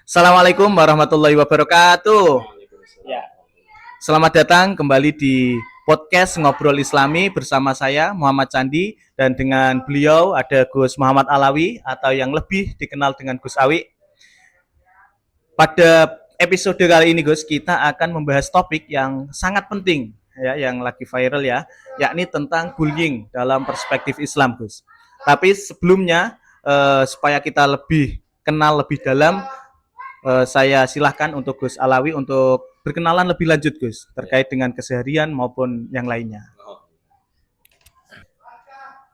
Assalamualaikum warahmatullahi wabarakatuh. Ya, selamat datang kembali di podcast Ngobrol Islami bersama saya Muhammad Candi dan dengan beliau ada Gus Muhammad Alawi atau yang lebih dikenal dengan Gus Awi. Pada episode kali ini Gus, kita akan membahas topik yang sangat penting ya, yang lagi viral ya, yakni tentang bullying dalam perspektif Islam Gus. Tapi sebelumnya supaya kita lebih kenal lebih dalam, saya silahkan untuk Gus Alawi untuk berkenalan lebih lanjut Gus terkait dengan keseharian maupun yang lainnya.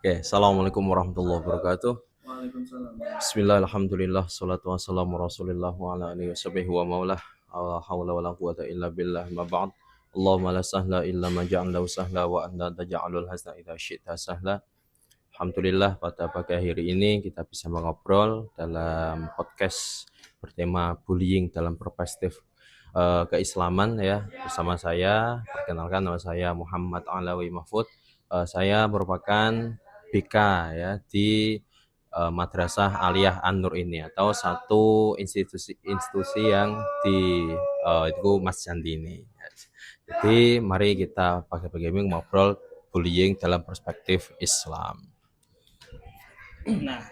Oke, assalamualaikum warahmatullahi wabarakatuh. Waalaikumsalam. Bismillah, alhamdulillah, salatu wassalamu rasulillah wa ala alihi washabihi wa maulah. La hawla wa la quwata illa billah, ma ba'd. Allahumma la sahla illa ma ja'alnahu sahla wa anta taj'alul hazna idza syi'ta sahla. Alhamdulillah pada pagi hari ini kita bisa mengobrol dalam podcast bertema bullying dalam perspektif keislaman ya bersama saya. Perkenalkan, nama saya Muhammad Alawi Mahfud. Saya merupakan BK ya di Madrasah Aliyah An-Nur ini atau satu institusi yang di itu Mas Candi ini. Jadi mari kita pagi-pagi ini ngobrol bullying dalam perspektif Islam. Nah,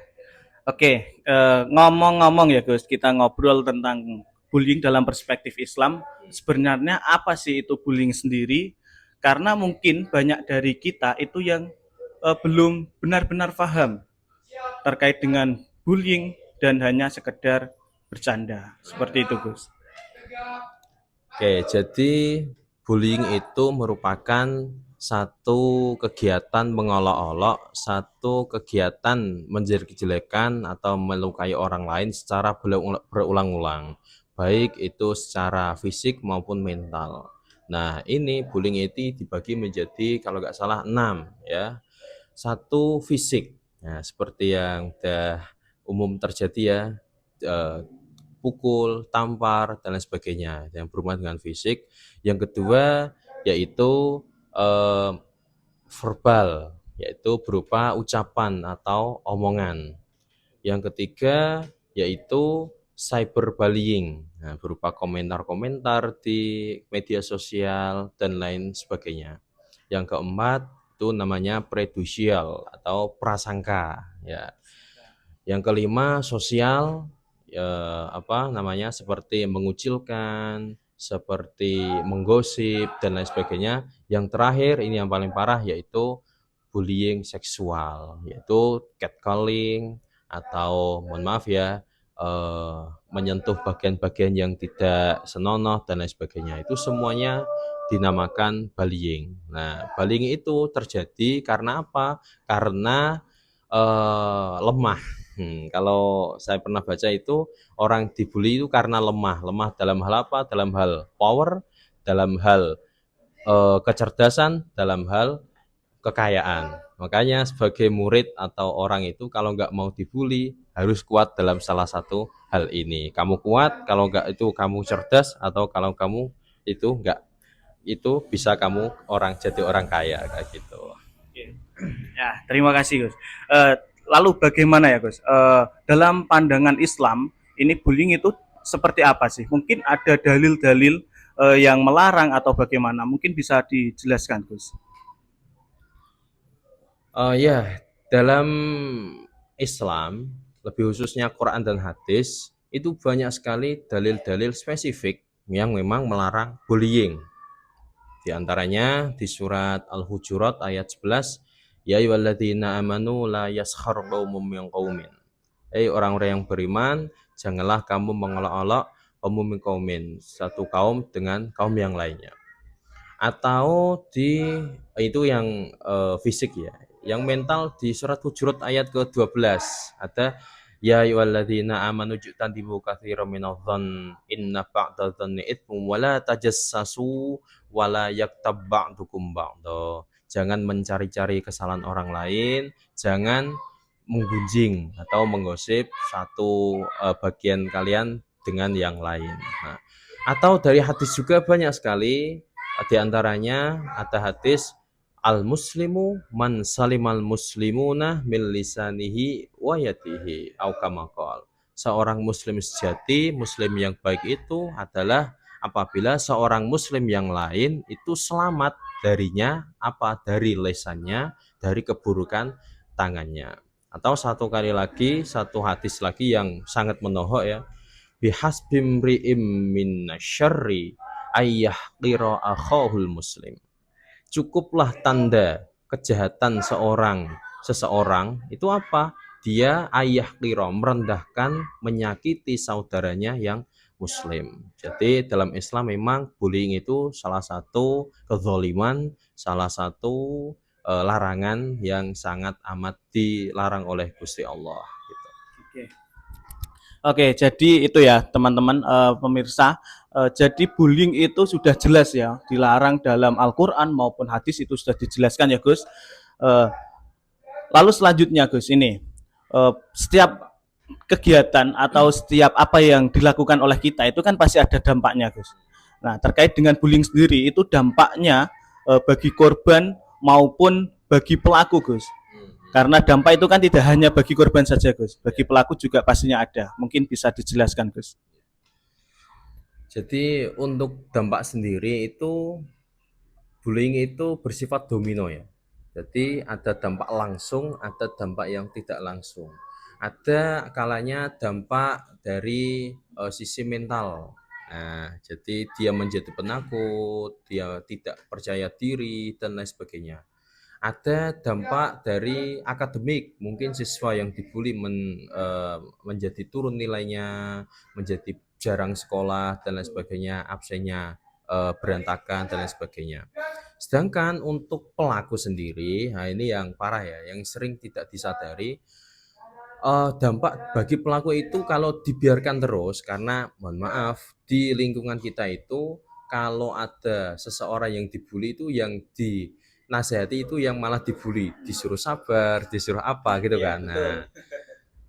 oke, ngomong-ngomong ya Gus, kita ngobrol tentang bullying dalam perspektif Islam. Sebenarnya apa sih itu bullying sendiri? Karena mungkin banyak dari kita itu yang belum benar-benar paham terkait dengan bullying dan hanya sekedar bercanda. Seperti itu Gus. Oke, jadi bullying itu merupakan satu kegiatan mengolok-olok, satu kegiatan menjelek-jelekan atau melukai orang lain secara berulang-ulang, baik itu secara fisik maupun mental. Nah, ini bullying itu dibagi menjadi kalau nggak salah 6 ya. Satu fisik, nah, seperti yang sudah umum terjadi ya, pukul, tampar, dan lain sebagainya yang berhubungan dengan fisik. Yang kedua yaitu verbal, yaitu berupa ucapan atau omongan. Yang ketiga yaitu cyberbullying, nah, berupa komentar-komentar di media sosial dan lain sebagainya. Yang keempat itu namanya prejudial atau prasangka ya. Yang kelima sosial, seperti mengucilkan, seperti menggosip dan lain sebagainya. Yang terakhir ini yang paling parah yaitu bullying seksual, yaitu catcalling atau mohon maaf ya, menyentuh bagian-bagian yang tidak senonoh dan lain sebagainya. Itu semuanya dinamakan bullying. Nah, bullying itu terjadi karena apa? Karena lemah. Kalau saya pernah baca itu orang dibully itu karena lemah. Lemah dalam hal apa? Dalam hal power, dalam hal kecerdasan, dalam hal kekayaan. Makanya sebagai murid atau orang itu kalau nggak mau dibully harus kuat dalam salah satu hal ini. Kamu kuat, kalau nggak itu kamu cerdas, atau kalau kamu itu nggak, itu bisa kamu jadi orang kaya kayak gitu. Ya, terima kasih Gus. Lalu bagaimana ya Gus? Dalam pandangan Islam, ini bullying itu seperti apa sih? Mungkin ada dalil-dalil yang melarang atau bagaimana? Mungkin bisa dijelaskan Gus. Ya, dalam Islam, lebih khususnya Quran dan hadis, itu banyak sekali dalil-dalil spesifik yang memang melarang bullying. Di antaranya di surat Al-Hujurat ayat 11, ya ayyuhalladzina amanu la yaskhar qaumun min qaumin. Orang-orang yang beriman, janganlah kamu mengolok-olok qaumun min qaumin, satu kaum dengan kaum yang lainnya. Atau itu yang fisik ya. Yang mental di surat Hujurat ayat ke-12 ada ya ayyuhalladzina amanu jtanibu katsiran minadh-dhann inna ba'dadh-dhanni itsmun wa la tajassasu wa la yaktab ba'dukum ba'dha. Jangan mencari-cari kesalahan orang lain, jangan menggunjing atau menggosip satu bagian kalian dengan yang lain. Nah, atau dari hadis juga banyak sekali, di antaranya ada hadis al-muslimu man salimal muslimuna min lisanihi wa yadihi au kama qala. seorang muslim sejati, muslim yang baik itu adalah apabila seorang muslim yang lain itu selamat darinya apa? Dari lesannya, dari keburukan tangannya. Atau satu kali lagi, satu hadis lagi yang sangat menohok ya. Bihasbimri'im min syarri ayyahqira akhahul muslim. Cukuplah tanda kejahatan seseorang itu apa? Dia ayah kiro merendahkan, menyakiti saudaranya yang muslim. Jadi dalam Islam memang bullying itu salah satu kezaliman, salah satu larangan yang sangat amat dilarang oleh Gusti Allah gitu. Oke. Oke, jadi itu ya teman-teman pemirsa. Jadi bullying itu sudah jelas ya, dilarang dalam Al-Quran maupun hadis itu sudah dijelaskan ya Gus. Eh, Lalu selanjutnya Gus, ini setiap kegiatan atau setiap apa yang dilakukan oleh kita itu kan pasti ada dampaknya Gus. Nah, terkait dengan bullying sendiri itu dampaknya bagi korban maupun bagi pelaku Gus. Karena dampak itu kan tidak hanya bagi korban saja Gus, bagi pelaku juga pastinya ada. Mungkin bisa dijelaskan Gus. Jadi untuk dampak sendiri itu bullying itu bersifat domino ya. Jadi ada dampak langsung, ada dampak yang tidak langsung. Ada kalanya dampak dari sisi mental. Nah, jadi dia menjadi penakut, dia tidak percaya diri dan lain sebagainya. Ada dampak dari akademik, mungkin siswa yang dibully menjadi turun nilainya, menjadi jarang sekolah dan lain sebagainya, absennya berantakan dan lain sebagainya. Sedangkan untuk pelaku sendiri, nah ini yang parah ya, yang sering tidak disadari. Dampak bagi pelaku itu kalau dibiarkan terus, karena mohon maaf di lingkungan kita itu kalau ada seseorang yang dibully itu yang dinasehati itu yang malah dibully, disuruh sabar, disuruh apa gitu kan.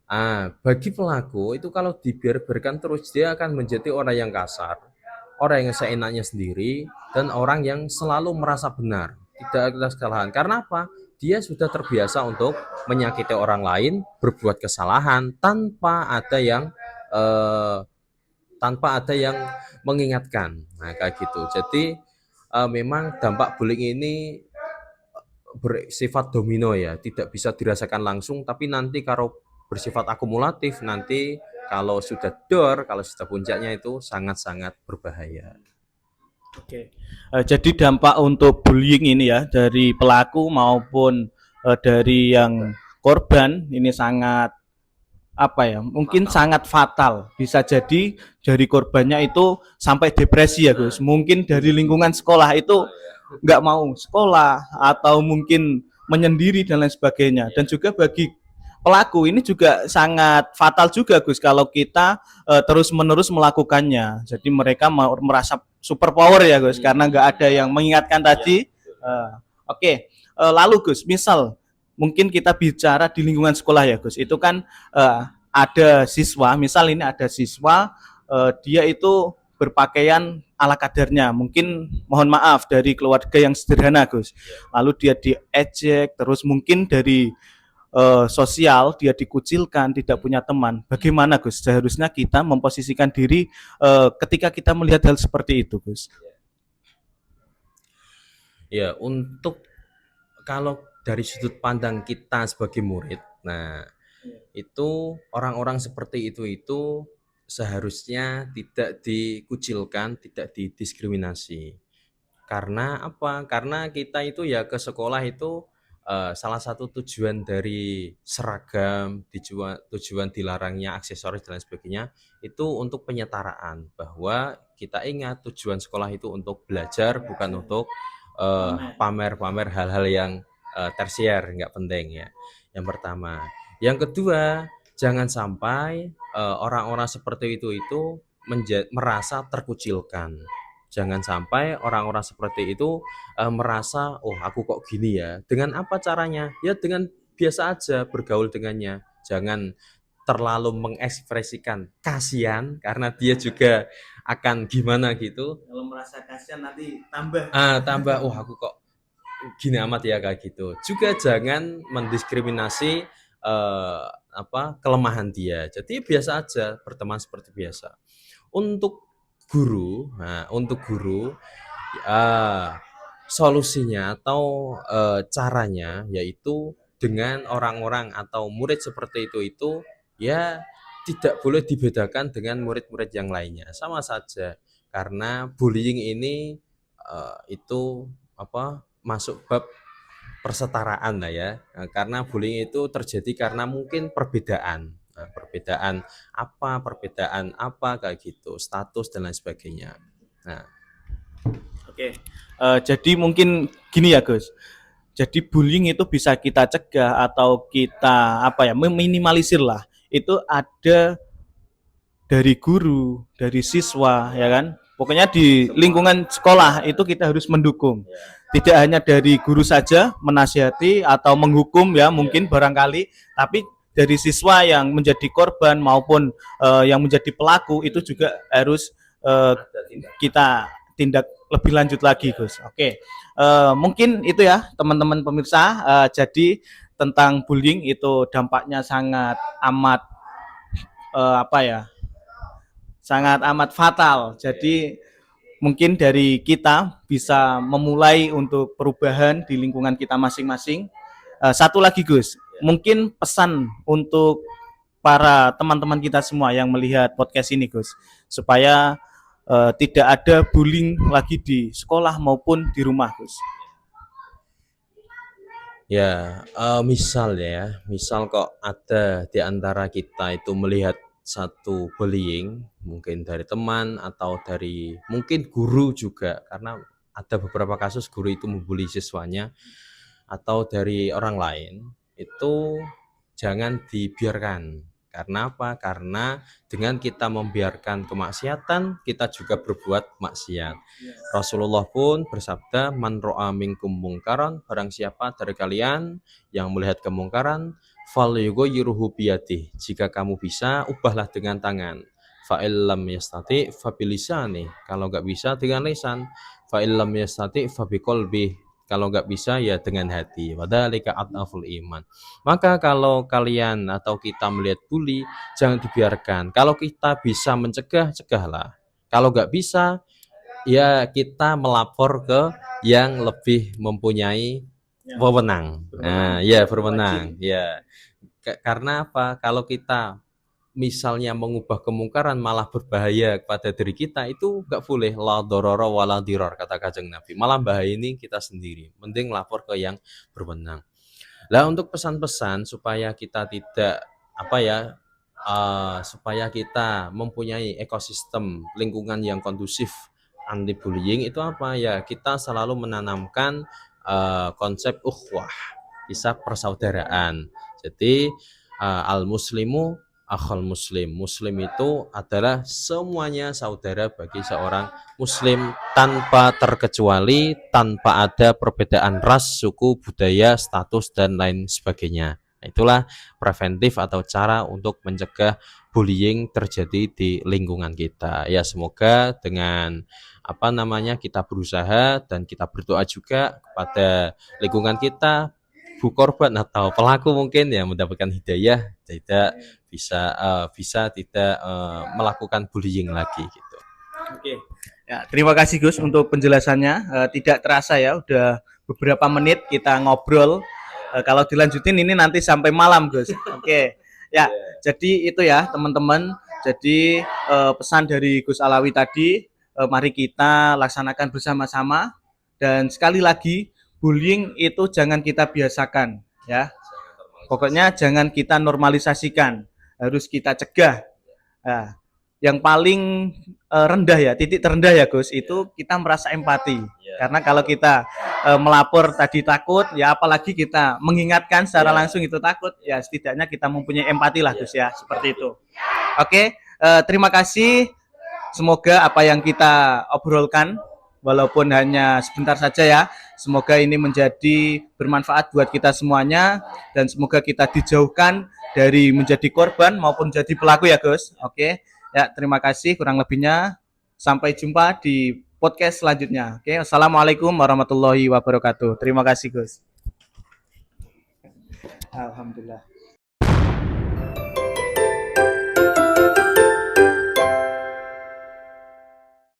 Nah, bagi pelaku itu kalau dibiarkan terus dia akan menjadi orang yang kasar, orang yang seenaknya sendiri, dan orang yang selalu merasa benar, tidak ada kesalahan. Karena apa? Dia sudah terbiasa untuk menyakiti orang lain, berbuat kesalahan eh, tanpa ada yang mengingatkan. Nah, kayak gitu. Jadi memang dampak bullying ini bersifat domino ya, tidak bisa dirasakan langsung, tapi nanti kalau bersifat akumulatif, nanti kalau sudah kalau sudah puncaknya itu sangat-sangat berbahaya. Oke. Jadi dampak untuk bullying ini ya dari pelaku maupun dari yang korban ini sangat apa ya? Mungkin sangat fatal. Bisa jadi dari korbannya itu sampai depresi ya Gus. Mungkin dari lingkungan sekolah itu nggak mau sekolah atau mungkin menyendiri dan lain sebagainya. Dan juga bagi pelaku ini juga sangat fatal juga Gus kalau kita terus-menerus melakukannya. Jadi mereka merasa super power ya Gus karena nggak ada yang mengingatkan tadi. Oke. Lalu Gus, misal mungkin kita bicara di lingkungan sekolah ya Gus. Itu kan ada siswa, misal ini ada siswa dia itu berpakaian ala kadarnya, mungkin mohon maaf dari keluarga yang sederhana Gus. Lalu dia diejek, terus mungkin dari sosial dia dikucilkan, tidak punya teman. Bagaimana Gus? Seharusnya kita memposisikan diri ketika kita melihat hal seperti itu Gus. Ya, untuk kalau dari sudut pandang kita sebagai murid, nah itu orang-orang seperti itu seharusnya tidak dikucilkan, tidak didiskriminasi. Karena apa? Karena kita itu ya ke sekolah itu salah satu tujuan dari seragam, tujuan dilarangnya aksesoris dan lain sebagainya itu untuk penyetaraan, bahwa kita ingat tujuan sekolah itu untuk belajar, bukan untuk pamer-pamer hal-hal yang tersier, nggak penting ya. Yang pertama. Yang kedua, jangan sampai orang-orang seperti itu merasa terkucilkan. Jangan sampai orang-orang seperti itu merasa, oh aku kok gini ya. Dengan apa caranya? Ya dengan biasa aja bergaul dengannya. Jangan terlalu mengekspresikan kasihan karena dia juga akan gimana gitu. Kalau merasa kasihan nanti tambah. Tambah, oh aku kok gini amat ya kayak gitu. Juga jangan mendiskriminasi kelemahan dia. Jadi biasa aja, berteman seperti biasa. Untuk guru, eh, solusinya atau caranya yaitu dengan orang-orang atau murid seperti itu ya tidak boleh dibedakan dengan murid-murid yang lainnya. Sama saja karena bullying ini itu masuk bab persetaraan lah ya. Karena bullying itu terjadi karena mungkin perbedaan. Nah, perbedaan apa kayak gitu, status dan lain sebagainya. Nah, Oke. Jadi mungkin gini ya, Gus. Jadi bullying itu bisa kita cegah atau kita meminimalisir lah. Itu ada dari guru, dari siswa, ya kan? Pokoknya di lingkungan sekolah itu kita harus mendukung. Tidak hanya dari guru saja menasihati atau menghukum ya mungkin barangkali, tapi dari siswa yang menjadi korban maupun yang menjadi pelaku itu juga harus kita tindak lebih lanjut lagi, Gus. Oke. Mungkin itu ya teman-teman pemirsa. Jadi tentang bullying itu dampaknya sangat amat sangat amat fatal. Jadi mungkin dari kita bisa memulai untuk perubahan di lingkungan kita masing-masing. Satu lagi, Gus, mungkin pesan untuk para teman-teman kita semua yang melihat podcast ini, Gus, supaya tidak ada bullying lagi di sekolah maupun di rumah, Gus. ya misal kok ada di antara kita itu melihat satu bullying, mungkin dari teman atau dari mungkin guru juga, karena ada beberapa kasus guru itu membuli siswanya atau dari orang lain, itu jangan dibiarkan. Karena apa? Karena dengan kita membiarkan kemaksiatan, kita juga berbuat maksiat. Rasulullah pun bersabda, "Man ra'a minkum mungkaran," barang siapa dari kalian yang melihat kemungkaran, falyughayyirhu biyadihi. Jika kamu bisa, ubahlah dengan tangan. Fa illam yastati fa bilisani. Kalau enggak bisa dengan lisan. Fa illam yastati fa biqalbi. Kalau nggak bisa ya dengan hati. Wadzalika adhaful iman. Maka kalau kalian atau kita melihat bully, jangan dibiarkan. Kalau kita bisa mencegah, cegahlah. Kalau nggak bisa, ya kita melapor ke yang lebih mempunyai wewenang. Nah, ya berwenang. Ya. Karena apa? Kalau kita misalnya mengubah kemungkaran malah berbahaya kepada diri kita, itu nggak boleh. La dororo wala diror, kata Kanjeng Nabi. Malah bahaya ini kita sendiri. Mending lapor ke yang berwenang. Lah untuk pesan-pesan supaya kita tidak supaya kita mempunyai ekosistem lingkungan yang kondusif anti bullying itu apa ya, kita selalu menanamkan konsep ukhuwah, kisah persaudaraan. Jadi al muslimu akhul muslim. Muslim itu adalah semuanya saudara bagi seorang muslim tanpa terkecuali, tanpa ada perbedaan ras, suku, budaya, status dan lain sebagainya. Itulah preventif atau cara untuk mencegah bullying terjadi di lingkungan kita. Ya semoga dengan kita berusaha dan kita berdoa juga kepada lingkungan kita, bu korban atau pelaku mungkin ya mendapatkan hidayah, tidak bisa tidak melakukan bullying lagi gitu. Oke. Ya, terima kasih Gus untuk penjelasannya. Tidak terasa ya, udah beberapa menit kita ngobrol. Kalau dilanjutin ini nanti sampai malam, Gus. Oke. Ya, jadi itu ya teman-teman. Jadi pesan dari Gus Alawi tadi, mari kita laksanakan bersama-sama. Dan sekali lagi, bullying itu jangan kita biasakan, ya. Pokoknya jangan kita normalisasikan, harus kita cegah. Nah, yang paling rendah ya, titik terendah ya Gus, itu kita merasa empati. Karena kalau kita melapor tadi takut, ya apalagi kita mengingatkan secara langsung itu takut, ya setidaknya kita mempunyai empati lah Gus ya, seperti itu. Oke, terima kasih. Semoga apa yang kita obrolkan, walaupun hanya sebentar saja ya, semoga ini menjadi bermanfaat buat kita semuanya, dan semoga kita dijauhkan dari menjadi korban maupun jadi pelaku ya Gus. Oke. Ya, terima kasih kurang lebihnya. Sampai jumpa di podcast selanjutnya. Oke, assalamualaikum warahmatullahi wabarakatuh. Terima kasih, Gus. Alhamdulillah.